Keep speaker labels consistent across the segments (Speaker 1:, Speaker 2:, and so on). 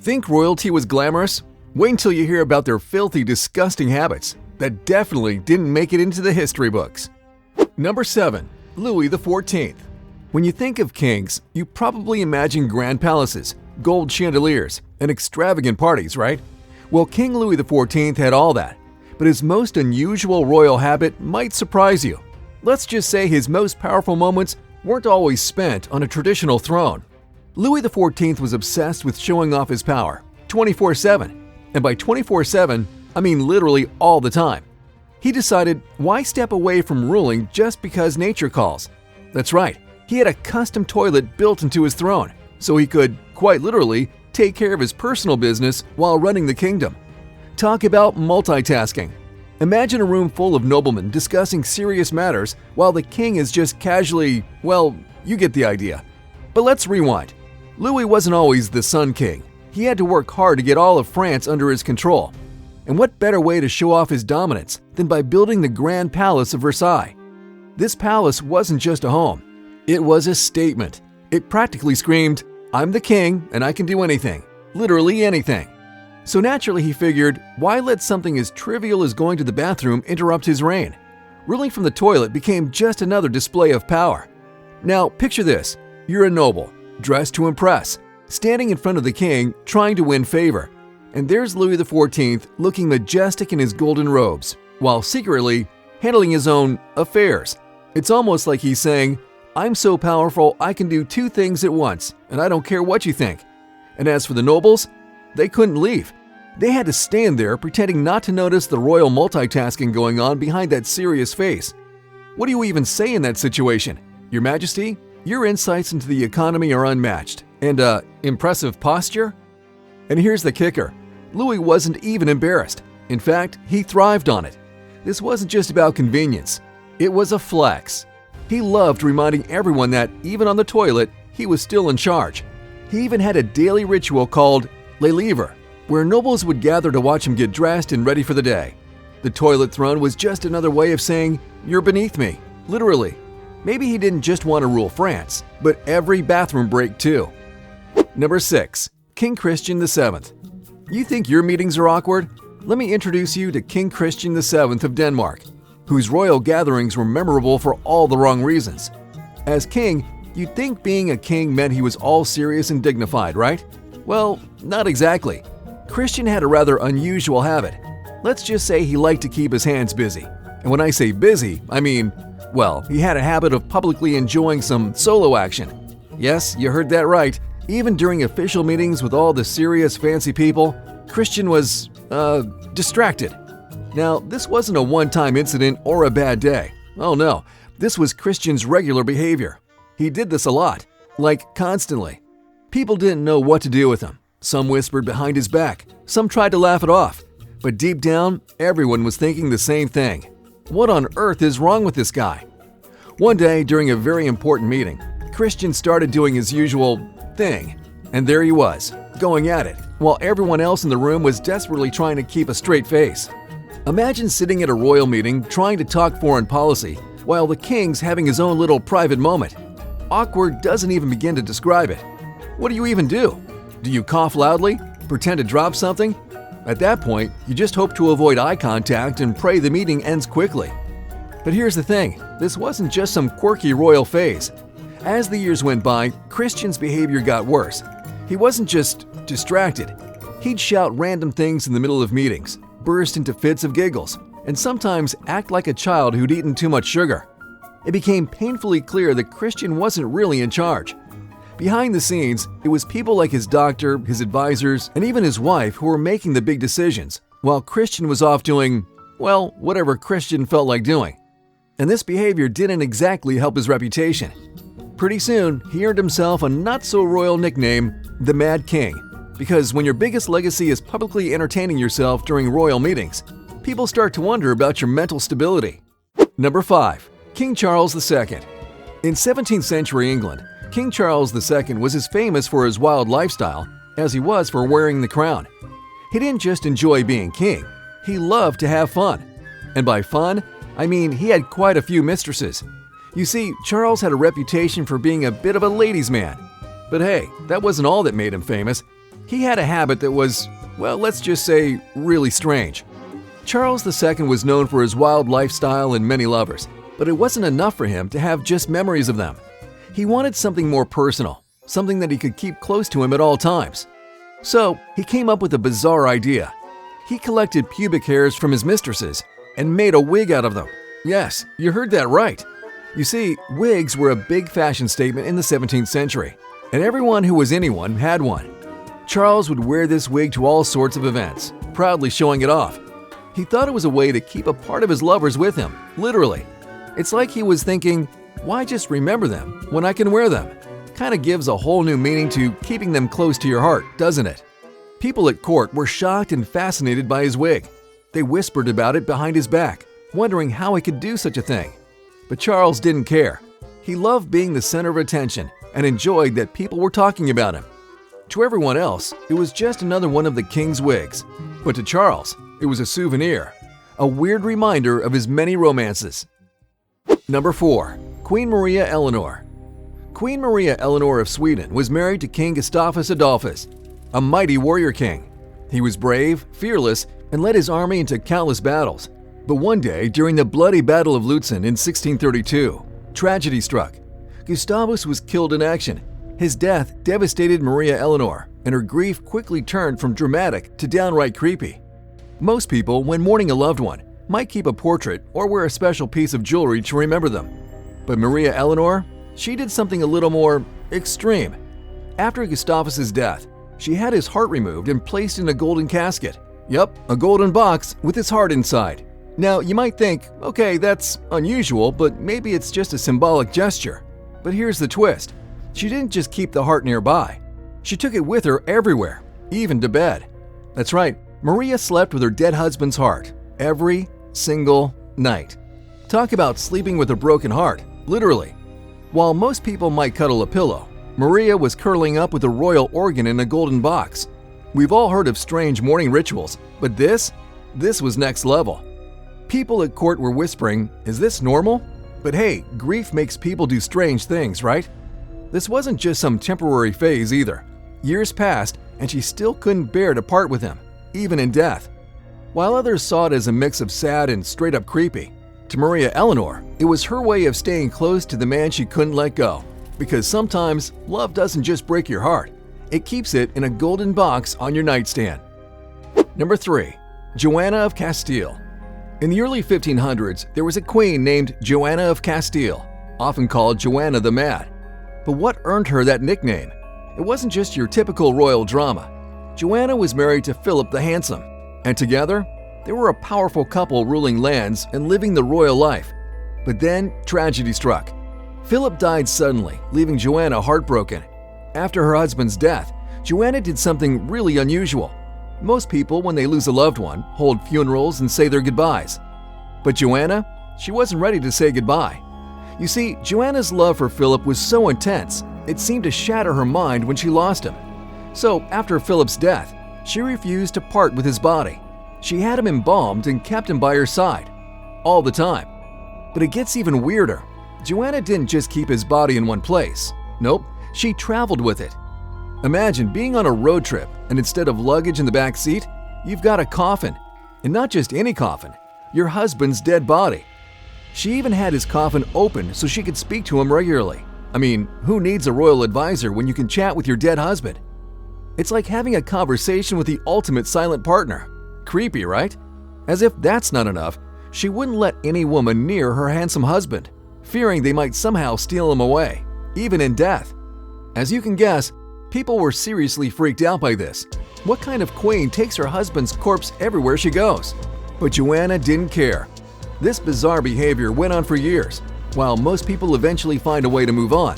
Speaker 1: Think royalty was glamorous? Wait until you hear about their filthy, disgusting habits that definitely didn't make it into the history books. Number 7. Louis XIV. When you think of kings, you probably imagine grand palaces, gold chandeliers, and extravagant parties, right? Well, King Louis XIV had all that, but his most unusual royal habit might surprise you. Let's just say his most powerful moments weren't always spent on a traditional throne. Louis XIV was obsessed with showing off his power 24/7, and by 24/7, I mean literally all the time. He decided, why step away from ruling just because nature calls? That's right, he had a custom toilet built into his throne, so he could, quite literally, take care of his personal business while running the kingdom. Talk about multitasking. Imagine a room full of noblemen discussing serious matters while the king is just casually, well, you get the idea. But let's rewind. Louis wasn't always the Sun King. He had to work hard to get all of France under his control. And what better way to show off his dominance than by building the Grand Palace of Versailles? This palace wasn't just a home. It was a statement. It practically screamed, "I'm the king and I can do anything, literally anything." So naturally he figured, why let something as trivial as going to the bathroom interrupt his reign? Ruling from the toilet became just another display of power. Now picture this, you're a noble, dressed to impress, standing in front of the king trying to win favor. And there's Louis XIV looking majestic in his golden robes, while secretly handling his own affairs. It's almost like he's saying, "I'm so powerful I can do two things at once, and I don't care what you think." And as for the nobles, they couldn't leave. They had to stand there pretending not to notice the royal multitasking going on behind that serious face. What do you even say in that situation? "Your Majesty, your insights into the economy are unmatched." And impressive posture? And here's the kicker. Louis wasn't even embarrassed. In fact, he thrived on it. This wasn't just about convenience. It was a flex. He loved reminding everyone that, even on the toilet, he was still in charge. He even had a daily ritual called Les Livres, where nobles would gather to watch him get dressed and ready for the day. The toilet throne was just another way of saying, "You're beneath me," literally. Maybe he didn't just want to rule France, but every bathroom break too. Number 6. King Christian VII. You think your meetings are awkward? Let me introduce you to King Christian VII of Denmark, whose royal gatherings were memorable for all the wrong reasons. As king, you'd think being a king meant he was all serious and dignified, right? Well, not exactly. Christian had a rather unusual habit. Let's just say he liked to keep his hands busy. And when I say busy, I mean, well, he had a habit of publicly enjoying some solo action. Yes, you heard that right. Even during official meetings with all the serious, fancy people, Christian was, distracted. Now, this wasn't a one-time incident or a bad day. Oh no, this was Christian's regular behavior. He did this a lot, like constantly. People didn't know what to do with him. Some whispered behind his back, some tried to laugh it off. But deep down, everyone was thinking the same thing. What on earth is wrong with this guy? One day, during a very important meeting, Christian started doing his usual thing. And there he was, going at it, while everyone else in the room was desperately trying to keep a straight face. Imagine sitting at a royal meeting trying to talk foreign policy, while the king's having his own little private moment. Awkward doesn't even begin to describe it. What do you even do? Do you cough loudly? Pretend to drop something? At that point, you just hope to avoid eye contact and pray the meeting ends quickly. But here's the thing, this wasn't just some quirky royal phase. As the years went by, Christian's behavior got worse. He wasn't just distracted. He'd shout random things in the middle of meetings, burst into fits of giggles, and sometimes act like a child who'd eaten too much sugar. It became painfully clear that Christian wasn't really in charge. Behind the scenes, it was people like his doctor, his advisors, and even his wife who were making the big decisions, while Christian was off doing, well, whatever Christian felt like doing. And this behavior didn't exactly help his reputation. Pretty soon, he earned himself a not-so-royal nickname, the Mad King, because when your biggest legacy is publicly entertaining yourself during royal meetings, people start to wonder about your mental stability. Number 5. King Charles II. In 17th century England, King Charles II was as famous for his wild lifestyle as he was for wearing the crown. He didn't just enjoy being king, he loved to have fun. And by fun, I mean he had quite a few mistresses. You see, Charles had a reputation for being a bit of a ladies' man. But hey, that wasn't all that made him famous. He had a habit that was, well, let's just say, really strange. Charles II was known for his wild lifestyle and many lovers, but it wasn't enough for him to have just memories of them. He wanted something more personal, something that he could keep close to him at all times. So, he came up with a bizarre idea. He collected pubic hairs from his mistresses and made a wig out of them. Yes, you heard that right. You see, wigs were a big fashion statement in the 17th century, and everyone who was anyone had one. Charles would wear this wig to all sorts of events, proudly showing it off. He thought it was a way to keep a part of his lovers with him, literally. It's like he was thinking, why just remember them when I can wear them? Kind of gives a whole new meaning to keeping them close to your heart, doesn't it? People at court were shocked and fascinated by his wig. They whispered about it behind his back, wondering how he could do such a thing. But Charles didn't care. He loved being the center of attention and enjoyed that people were talking about him. To everyone else, it was just another one of the king's wigs. But to Charles, it was a souvenir, a weird reminder of his many romances. Number 4. Queen Maria Eleanor. Queen Maria Eleanor of Sweden was married to King Gustavus Adolphus, a mighty warrior king. He was brave, fearless, and led his army into countless battles. But one day, during the bloody Battle of Lutzen in 1632, tragedy struck. Gustavus was killed in action. His death devastated Maria Eleanor, and her grief quickly turned from dramatic to downright creepy. Most people, when mourning a loved one, might keep a portrait or wear a special piece of jewelry to remember them. But Maria Eleanor, she did something a little more extreme. After Gustavus's death, she had his heart removed and placed in a golden casket. Yup, a golden box with his heart inside. Now, you might think, okay, that's unusual, but maybe it's just a symbolic gesture. But here's the twist. She didn't just keep the heart nearby. She took it with her everywhere, even to bed. That's right, Maria slept with her dead husband's heart every single night. Talk about sleeping with a broken heart, literally. While most people might cuddle a pillow, Maria was curling up with a royal organ in a golden box. We've all heard of strange mourning rituals, but this was next level. People at court were whispering, is this normal? But hey, grief makes people do strange things, right? This wasn't just some temporary phase either. Years passed, and she still couldn't bear to part with him, even in death. While others saw it as a mix of sad and straight-up creepy, to Maria Eleanor, it was her way of staying close to the man she couldn't let go. Because sometimes, love doesn't just break your heart. It keeps it in a golden box on your nightstand. Number 3. Joanna of Castile. In the early 1500s, there was a queen named Joanna of Castile, often called Joanna the Mad. But what earned her that nickname? It wasn't just your typical royal drama. Joanna was married to Philip the Handsome, and together, they were a powerful couple ruling lands and living the royal life. But then, tragedy struck. Philip died suddenly, leaving Joanna heartbroken. After her husband's death, Joanna did something really unusual. Most people, when they lose a loved one, hold funerals and say their goodbyes. But Joanna, she wasn't ready to say goodbye. You see, Joanna's love for Philip was so intense, it seemed to shatter her mind when she lost him. So, after Philip's death, she refused to part with his body. She had him embalmed and kept him by her side, all the time. But it gets even weirder. Joanna didn't just keep his body in one place. Nope, she traveled with it. Imagine being on a road trip, and instead of luggage in the back seat, you've got a coffin. And not just any coffin, your husband's dead body. She even had his coffin open so she could speak to him regularly. I mean, who needs a royal advisor when you can chat with your dead husband? It's like having a conversation with the ultimate silent partner. Creepy, right? As if that's not enough, she wouldn't let any woman near her handsome husband, fearing they might somehow steal him away, even in death. As you can guess, people were seriously freaked out by this. What kind of queen takes her husband's corpse everywhere she goes? But Joanna didn't care. This bizarre behavior went on for years. While most people eventually find a way to move on,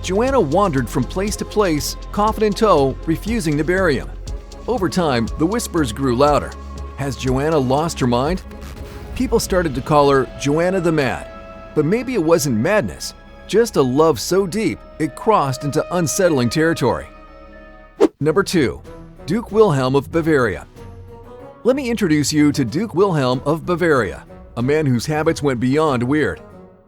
Speaker 1: Joanna wandered from place to place, coffin in tow, refusing to bury him. Over time, the whispers grew louder. Has Joanna lost her mind? People started to call her Joanna the Mad. But maybe it wasn't madness, just a love so deep it crossed into unsettling territory. Number 2. Duke Wilhelm of Bavaria. Let me introduce you to Duke Wilhelm of Bavaria, a man whose habits went beyond weird.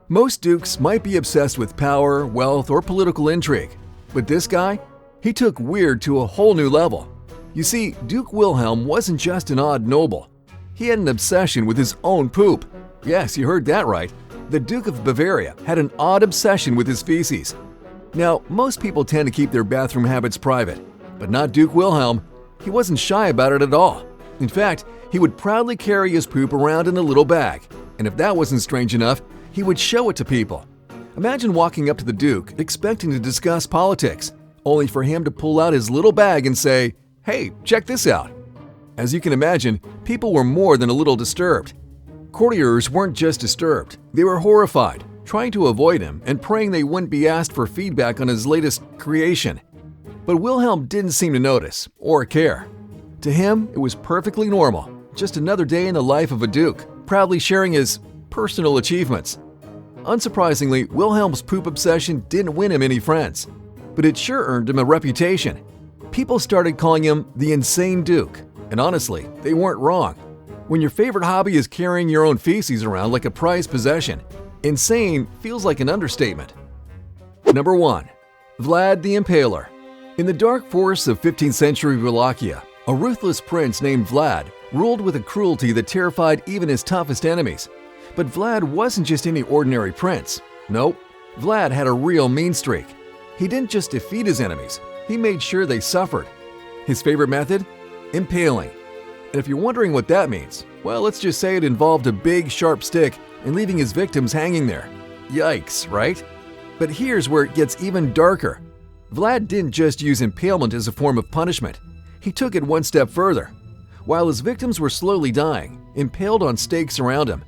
Speaker 1: Most dukes might be obsessed with power, wealth, or political intrigue, but this guy, he took weird to a whole new level. You see, Duke Wilhelm wasn't just an odd noble. He had an obsession with his own poop. Yes, you heard that right. The Duke of Bavaria had an odd obsession with his feces. Now, most people tend to keep their bathroom habits private, but not Duke Wilhelm. He wasn't shy about it at all. In fact, he would proudly carry his poop around in a little bag, and if that wasn't strange enough, he would show it to people. Imagine walking up to the Duke expecting to discuss politics, only for him to pull out his little bag and say, "Hey, check this out." As you can imagine, people were more than a little disturbed. Courtiers weren't just disturbed, they were horrified, trying to avoid him and praying they wouldn't be asked for feedback on his latest creation. But Wilhelm didn't seem to notice or care. To him, it was perfectly normal, just another day in the life of a duke, proudly sharing his personal achievements. Unsurprisingly, Wilhelm's poop obsession didn't win him any friends, but it sure earned him a reputation. People started calling him the Insane Duke, and honestly, they weren't wrong. When your favorite hobby is carrying your own feces around like a prized possession, insane feels like an understatement. Number 1. Vlad the Impaler. In the dark forests of 15th century Wallachia, a ruthless prince named Vlad ruled with a cruelty that terrified even his toughest enemies. But Vlad wasn't just any ordinary prince. Nope, Vlad had a real mean streak. He didn't just defeat his enemies, he made sure they suffered. His favorite method? Impaling. And if you're wondering what that means, well, let's just say it involved a big, sharp stick and leaving his victims hanging there. Yikes, right? But here's where it gets even darker. Vlad didn't just use impalement as a form of punishment. He took it one step further. While his victims were slowly dying, impaled on stakes around him,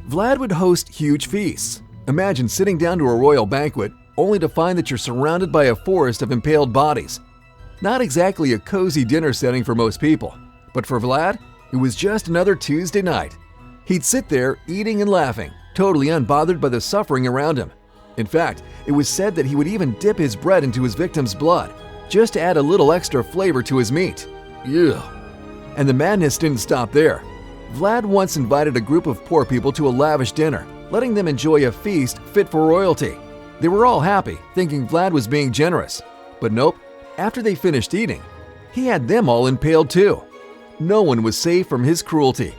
Speaker 1: Vlad would host huge feasts. Imagine sitting down to a royal banquet only to find that you're surrounded by a forest of impaled bodies. Not exactly a cozy dinner setting for most people. But for Vlad, it was just another Tuesday night. He'd sit there eating and laughing, totally unbothered by the suffering around him. In fact, it was said that he would even dip his bread into his victim's blood, just to add a little extra flavor to his meat. Ew. And the madness didn't stop there. Vlad once invited a group of poor people to a lavish dinner, letting them enjoy a feast fit for royalty. They were all happy, thinking Vlad was being generous. But nope, after they finished eating, he had them all impaled too. No one was safe from his cruelty.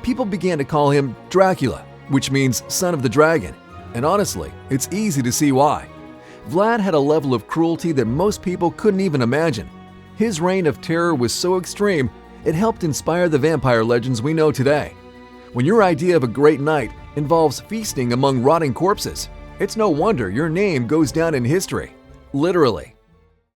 Speaker 1: People began to call him Dracula, which means son of the dragon. And honestly, it's easy to see why. Vlad had a level of cruelty that most people couldn't even imagine. His reign of terror was so extreme, it helped inspire the vampire legends we know today. When your idea of a great night involves feasting among rotting corpses, it's no wonder your name goes down in history. Literally.